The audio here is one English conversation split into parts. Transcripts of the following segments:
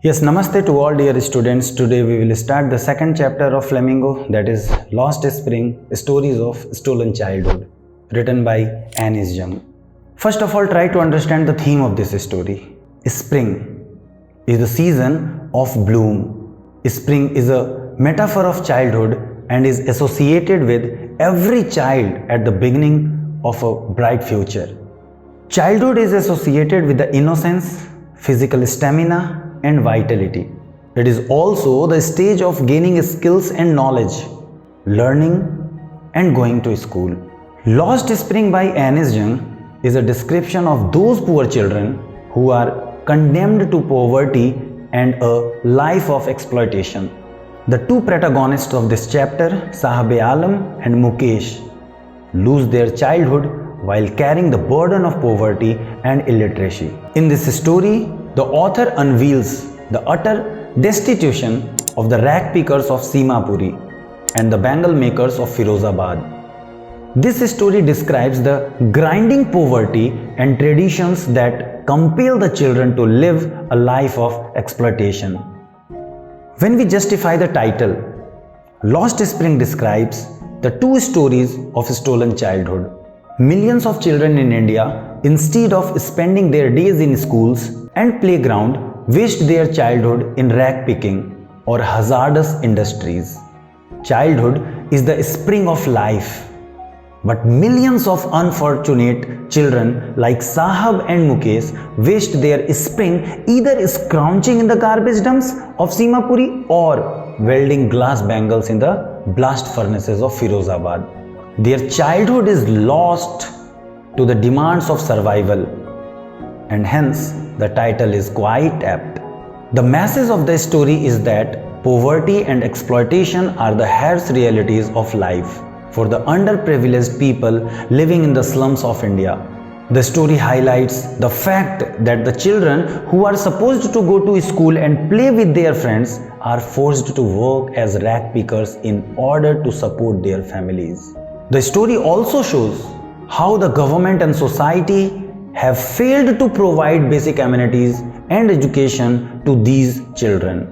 Yes, namaste to all dear students. Today we will start the second chapter of Flamingo, that is Lost Spring, Stories of Stolen Childhood, written by Annis Young. First of all, try to understand the theme of this story. Spring is the season of bloom. Spring is a metaphor of childhood and is associated with every child at the beginning of a bright future. Childhood is associated with the innocence, physical stamina, and vitality. It is also the stage of gaining skills and knowledge, learning and going to school. Lost Spring by Annis Young is a description of those poor children who are condemned to poverty and a life of exploitation. The two protagonists of this chapter, Saheb and Mukesh, lose their childhood while carrying the burden of poverty and illiteracy. In this story, the author unveils the utter destitution of the ragpickers of Seemapuri and the bangle makers of Firozabad. This story describes the grinding poverty and traditions that compel the children to live a life of exploitation. When we justify the title, Lost Spring describes the two stories of stolen childhood. Millions of children in India, instead of spending their days in schools and playground, waste their childhood in rag picking or hazardous industries. Childhood is the spring of life, but millions of unfortunate children like Saheb and Mukesh waste their spring either scrounging in the garbage dumps of Seemapuri or welding glass bangles in the blast furnaces of Firozabad. Their childhood is lost to the demands of survival, and hence the title is quite apt. The message of the story is that poverty and exploitation are the harsh realities of life for the underprivileged people living in the slums of India. The story highlights the fact that the children who are supposed to go to school and play with their friends are forced to work as rag pickers in order to support their families. The story also shows how the government and society have failed to provide basic amenities and education to these children.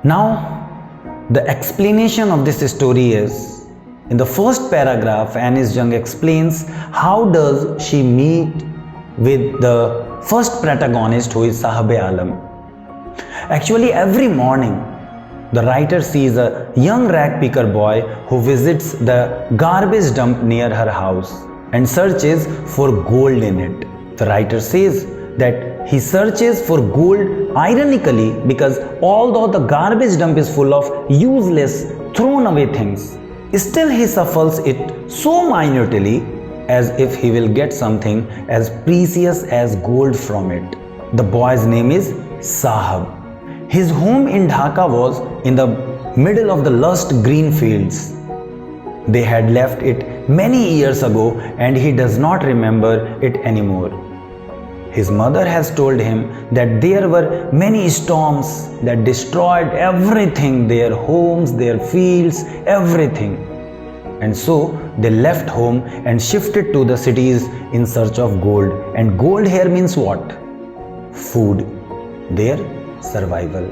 Now, the explanation of this story is, in the first paragraph, Annis Young explains how does she meet with the first protagonist, who is Saheb Alam. Actually, every morning, the writer sees a young rag picker boy who visits the garbage dump near her house and searches for gold in it. The writer says that he searches for gold ironically because although the garbage dump is full of useless, thrown away things, still he shuffles it so minutely as if he will get something as precious as gold from it. The boy's name is Saheb. His home in Dhaka was in the middle of the lush green fields. They had left it many years ago and he does not remember it anymore. His mother has told him that there were many storms that destroyed everything, their homes, their fields, everything. And so they left home and shifted to the cities in search of gold. And gold here means what? Food. Their survival.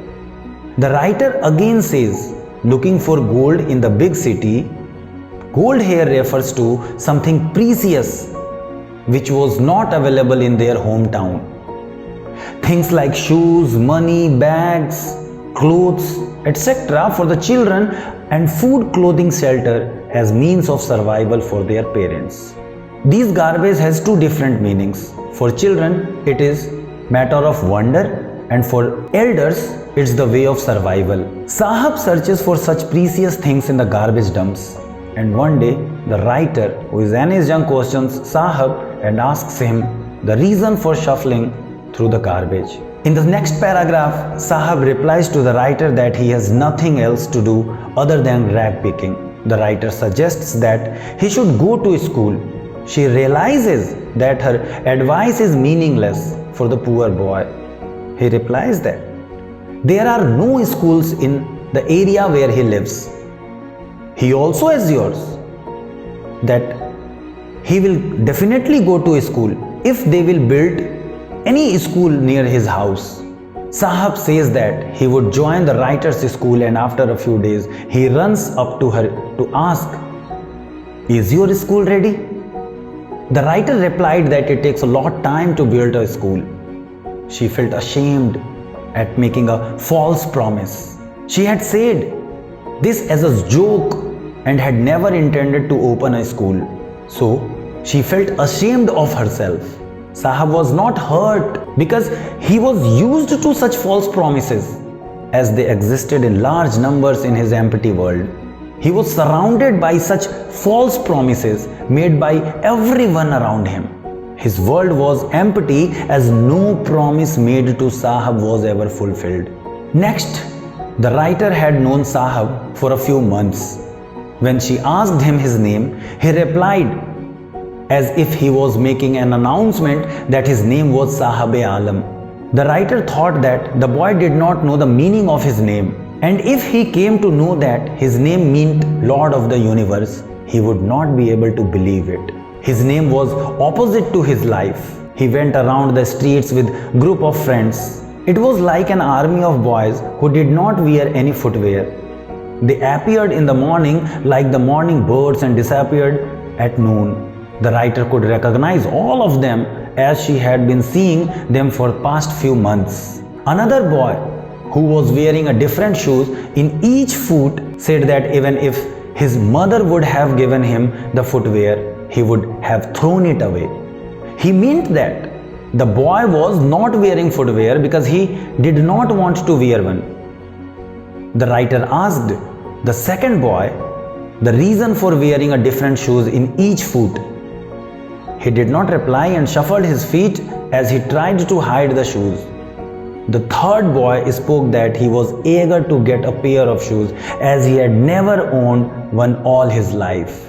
The writer again says, looking for gold in the big city. Gold here refers to something precious which was not available in their hometown. Things like shoes, money, bags, clothes, etc. for the children, and food, clothing, shelter as means of survival for their parents. These garbage has two different meanings. For children, it is matter of wonder, and for elders, it's the way of survival. Saheb searches for such precious things in the garbage dumps. And one day, the writer, who is Annis Young, questions Saheb and asks him the reason for shuffling through the garbage. In the next paragraph, Saheb replies to the writer that he has nothing else to do other than rag picking. The writer suggests that he should go to school. She realizes that her advice is meaningless for the poor boy. He replies that there are no schools in the area where he lives. He also assures that he will definitely go to school if they will build any school near his house. Saheb says that he would join the writer's school, and after a few days, he runs up to her to ask, "Is your school ready?" The writer replied that it takes a lot of time to build a school. She felt ashamed at making a false promise. She had said this as a joke and had never intended to open a school. So she felt ashamed of herself. Saheb was not hurt because he was used to such false promises, as they existed in large numbers in his empty world. He was surrounded by such false promises made by everyone around him. His world was empty, as no promise made to Saheb was ever fulfilled. Next, the writer had known Saheb for a few months. When she asked him his name, he replied as if he was making an announcement that his name was Saheb-e-Alam. The writer thought that the boy did not know the meaning of his name, and if he came to know that his name meant Lord of the Universe, he would not be able to believe it. His name was opposite to his life. He went around the streets with a group of friends. It was like an army of boys who did not wear any footwear. They appeared in the morning like the morning birds and disappeared at noon. The writer could recognize all of them as she had been seeing them for the past few months. Another boy who was wearing a different shoes in each foot said that even if his mother would have given him the footwear, he would have thrown it away. He meant that the boy was not wearing footwear because he did not want to wear one. The writer asked the second boy the reason for wearing a different shoes in each foot. He did not reply and shuffled his feet as he tried to hide the shoes. The third boy spoke that he was eager to get a pair of shoes as he had never owned one all his life.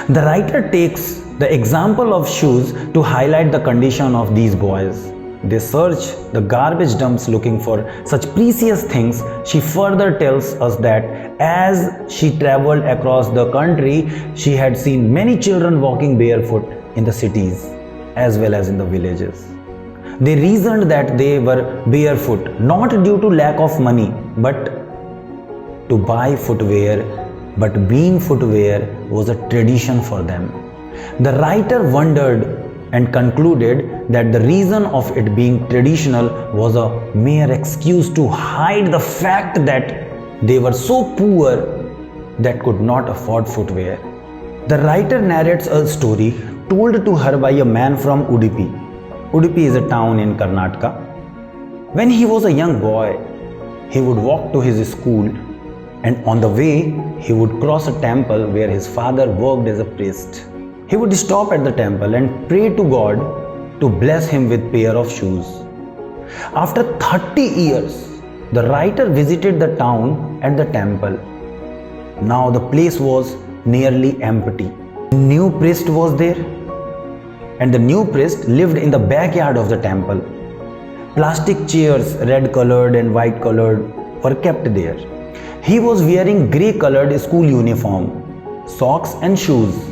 The writer takes the example of shoes to highlight the condition of these boys. They search the garbage dumps looking for such precious things. She further tells us that as she traveled across the country, she had seen many children walking barefoot in the cities as well as in the villages. They reasoned that they were barefoot not due to lack of money but to buy footwear, but being footwear was a tradition for them. The writer wondered and concluded that the reason of it being traditional was a mere excuse to hide the fact that they were so poor that could not afford footwear. The writer narrates a story told to her by a man from Udupi. Udupi is a town in Karnataka. When he was a young boy, he would walk to his school, and on the way he would cross a temple where his father worked as a priest. He would stop at the temple and pray to God to bless him with a pair of shoes. After 30 years, the writer visited the town at the temple. Now the place was nearly empty. A new priest was there, and the new priest lived in the backyard of the temple. Plastic chairs, red colored and white colored, were kept there. He was wearing grey colored school uniform, socks and shoes.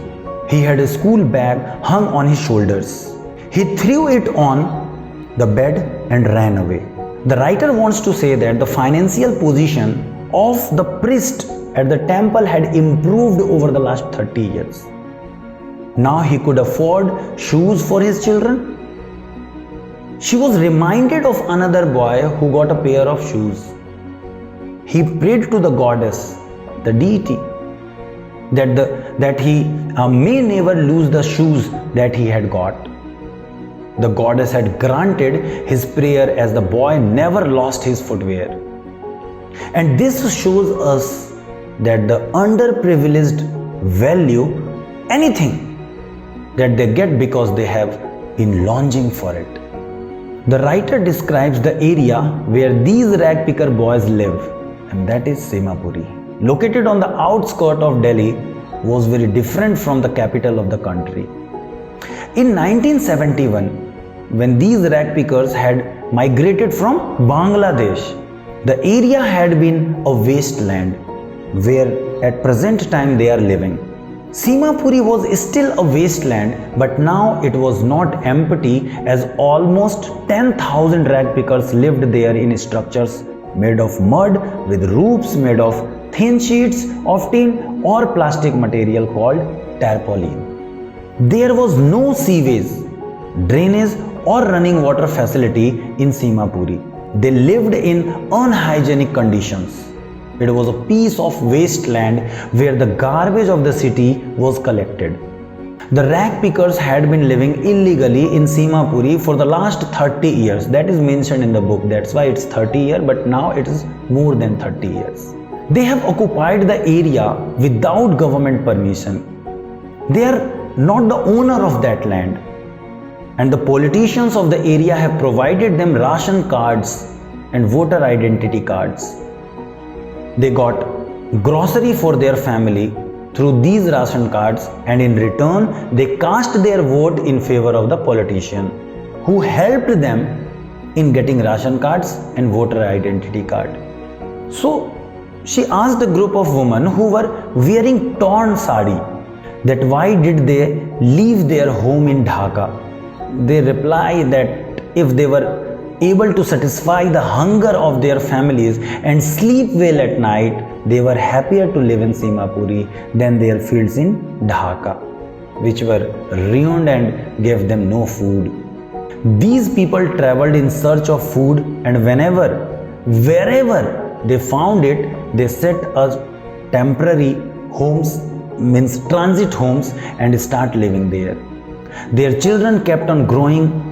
He had a school bag hung on his shoulders. He threw it on the bed and ran away. The writer wants to say that the financial position of the priest at the temple had improved over the last 30 years. Now he could afford shoes for his children. She was reminded of another boy who got a pair of shoes. He prayed to the goddess, the deity, that he may never lose the shoes that he had got. The goddess had granted his prayer as the boy never lost his footwear. And this shows us that the underprivileged value anything that they get because they have been longing for it. The writer describes the area where these ragpicker boys live, and that is Seemapuri. Located on the outskirts of Delhi, was very different from the capital of the country. In 1971, when these ragpickers had migrated from Bangladesh, the area had been a wasteland where at present time they are living. Seemapuri was still a wasteland, but now it was not empty, as almost 10,000 ragpickers lived there in structures made of mud with roofs made of thin sheets of tin or plastic material called tarpaulin. There was no sewage, drainage or running water facility in Seemapuri. They lived in unhygienic conditions. It was a piece of wasteland where the garbage of the city was collected. The rag pickers had been living illegally in Seemapuri for the last 30 years. That is mentioned in the book. That's why it's 30 years, but now it is more than 30 years. They have occupied the area without government permission. They are not the owner of that land. And the politicians of the area have provided them ration cards and voter identity cards. They got grocery for their family through these ration cards, and in return they cast their vote in favor of the politician who helped them in getting ration cards and voter identity card. So she asked a group of women who were wearing torn sari that why did they leave their home in Dhaka. They replied that if they were able to satisfy the hunger of their families and sleep well at night, they were happier to live in Seemapuri than their fields in Dhaka, which were ruined and gave them no food. These people traveled in search of food, and wherever they found it, they set up temporary homes, means transit homes, and start living there. Their children kept on growing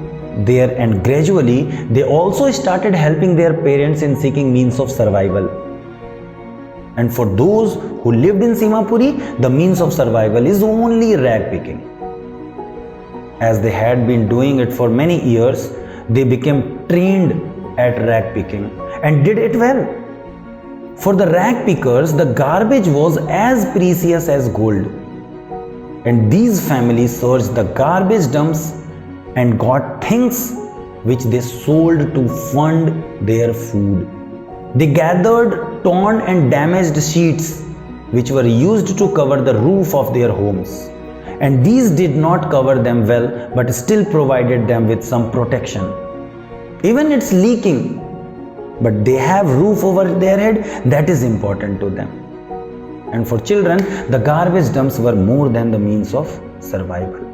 there, and gradually they also started helping their parents in seeking means of survival. And for those who lived in Seemapuri, the means of survival is only rag picking. As they had been doing it for many years, they became trained at rag picking and did it well. For the rag pickers, the garbage was as precious as gold. And these families searched the garbage dumps and got things which they sold to fund their food. They gathered torn and damaged sheets which were used to cover the roof of their homes. And these did not cover them well, but still provided them with some protection. Even it's leaking, but they have roof over their head, that is important to them. And for children, the garbage dumps were more than the means of survival.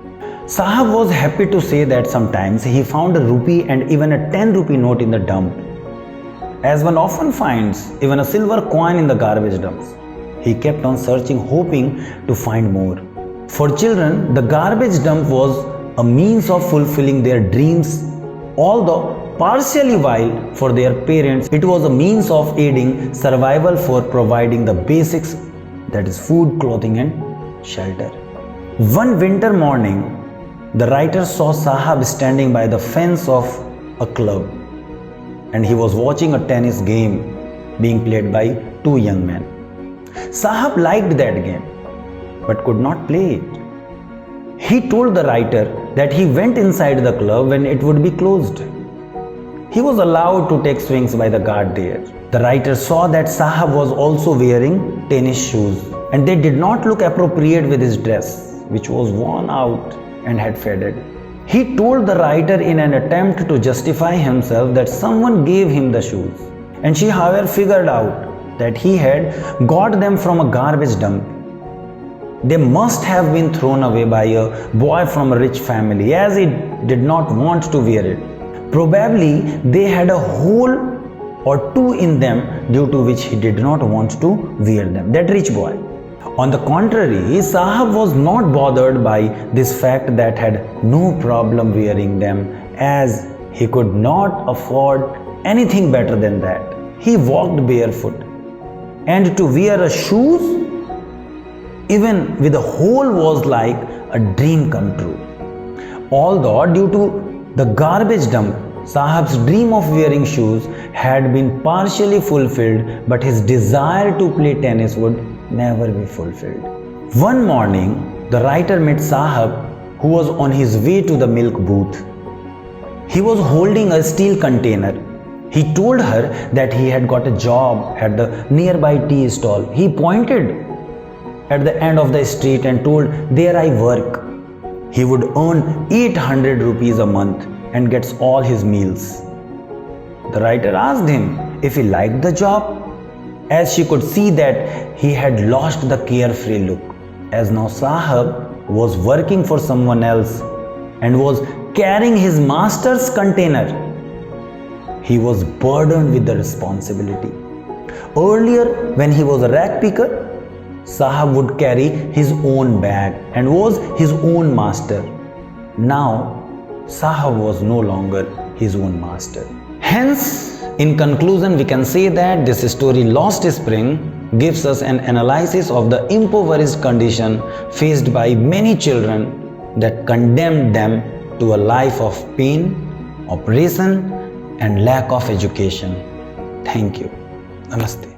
Saheb was happy to say that sometimes he found a rupee and even a 10 rupee note in the dump. As one often finds even a silver coin in the garbage dumps, he kept on searching, hoping to find more. For children, the garbage dump was a means of fulfilling their dreams, although partially, while for their parents it was a means of aiding survival for providing the basics, that is food, clothing and shelter. One winter morning, the writer saw Saheb standing by the fence of a club, and he was watching a tennis game being played by two young men. Saheb liked that game but could not play it. He told the writer that he went inside the club when it would be closed. He was allowed to take swings by the guard there. The writer saw that Saheb was also wearing tennis shoes, and they did not look appropriate with his dress, which was worn out and had faded. He told the writer in an attempt to justify himself that someone gave him the shoes, and she however figured out that he had got them from a garbage dump. They must have been thrown away by a boy from a rich family, as he did not want to wear it. Probably they had a hole or two in them, due to which he did not want to wear them, that rich boy. On the contrary, Saheb was not bothered by this fact that had no problem wearing them, as he could not afford anything better than that. He walked barefoot, and to wear a shoes even with a hole was like a dream come true. Although due to the garbage dump, Saheb's dream of wearing shoes had been partially fulfilled, but his desire to play tennis would never be fulfilled. One morning, the writer met Saheb, who was on his way to the milk booth. He was holding a steel container. He told her that he had got a job at the nearby tea stall. He pointed at the end of the street and told, "There I work." He would earn 800 rupees a month and gets all his meals. The writer asked him if he liked the job, as she could see that he had lost the carefree look, as now Saheb was working for someone else and was carrying his master's container. He was burdened with the responsibility. Earlier, when he was a ragpicker, Saheb would carry his own bag and was his own master. Now, Saheb was no longer his own master. Hence, in conclusion, we can say that this story, Lost Spring, gives us an analysis of the impoverished condition faced by many children that condemned them to a life of pain, oppression, and lack of education. Thank you. Namaste.